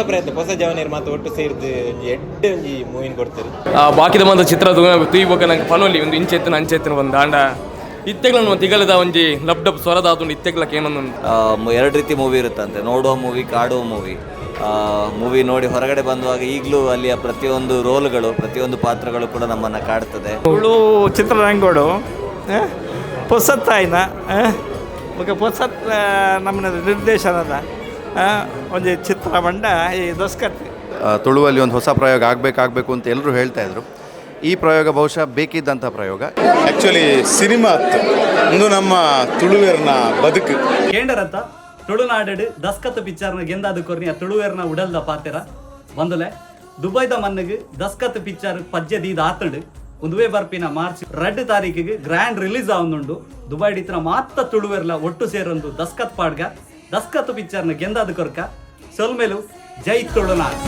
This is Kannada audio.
ಪ್ರಯತ್ನ ಹೊಸ ಜವನಿಯರ್ ಮಾತು ಒಟ್ಟು ಸೇರಿದು ಎಡ್ಡೆ ಒಂಜಿ ಮೂವಿನ ಕೊಡ್ತಾರೆ. ಬಾಕಿದ ಮಂದ ಚಿತ್ರ ತೂಯ್ಬೋಕ ನಂಗೆ ಪನೊಲಿ ಒಂದು ಇಂಚೆತ್ತಿನ ಅಂಚೆತ್ತಿನ ಒಂದು ಆಂಡ ಇತ್ತೆಗ್ಲ ತಿಗಳದ ಒಂಜಿ ಲಬ್ ಡಬ್ ಸ್ವರದ ಆತು ಇತ್ತೆಗ್ಲಕ್ಕೆ ಏನೊಂದು ಎರಡು ರೀತಿ ಮೂವಿ ಇರುತ್ತಂತೆ, ನೋಡುವ ಮೂವಿ, ಕಾಡುವ ಮೂವಿ. ಮೂವಿ ನೋಡಿ ಹೊರಗಡೆ ಬಂದುವಾಗ ಈಗಲೂ ಅಲ್ಲಿಯ ಪ್ರತಿಯೊಂದು ರೋಲ್ಗಳು, ಪ್ರತಿಯೊಂದು ಪಾತ್ರಗಳು ಕೂಡ ನಮ್ಮನ್ನು ಕಾಡ್ತದೆ. ತುಳು ಚಿತ್ರರಂಗೋಡು ಪೊಸತ್ತಾಯಿನ ಪೊಸತ್ ನಮ್ಮನ ನಿರ್ದೇಶನದ ಒಂದು ಚಿತ್ರ ಬಂಡ ಈ ದಸ್ಕತ್. ತುಳುವಲ್ಲಿ ಒಂದು ಹೊಸ ಪ್ರಯೋಗ ಆಗಬೇಕು ಅಂತ ಎಲ್ಲರೂ ಹೇಳ್ತಾ ಇದ್ರು. ಈ ಪ್ರಯೋಗ ಬಹುಶಃ ಬೇಕಿದ್ದಂಥ ಪ್ರಯೋಗ. ಆ್ಯಕ್ಚುಲಿ ಸಿನಿಮಾ ಒಂದು ನಮ್ಮ ತುಳುವೇರ್ನ ಬದುಕು ಕೇಂಡರತ್ತ ತುಳುನಾಡು ದಸ್ಕತ್ ಪಿಕ್ಚರ್ನ ಗೆಂದಾದ ಕೊರ್ನಿಯ ತುಳುವೇರ್ನ ಉಡಲ್ದ ಪಾತೆರ ಬಂದಲೆ ದುಬೈದ ಮನ್ನಗೆ ದಸ್ಕತ್ ಪಿಕ್ಚರ್ ಪಜ್ಜದೀದ ಆತಡು ಒಂದುವೇ ಬರ್ಪಿನ ಮಾರ್ಚ್ 2 ತಾರೀಕಿಗೆ ಗ್ರ್ಯಾಂಡ್ ರಿಲೀಸ್ ಆವೊಂದುಂಡು. ದುಬೈ ಇತ್ರ ಮಾತ್ರ ತುಳುವೇರ್ಲ ಒಟ್ಟು ಸೇರೊಂದು ದಸ್ಕತ್ ಪಾಡ್ಗ ದಸ್ಕತ್ ಪಿಕ್ಚರ್ನ ಗೆಂದಾದ ಕೊರ್ಕ ಸೊಲ್ಮೆಲು ಜೈ ತುಳುನಾಡು.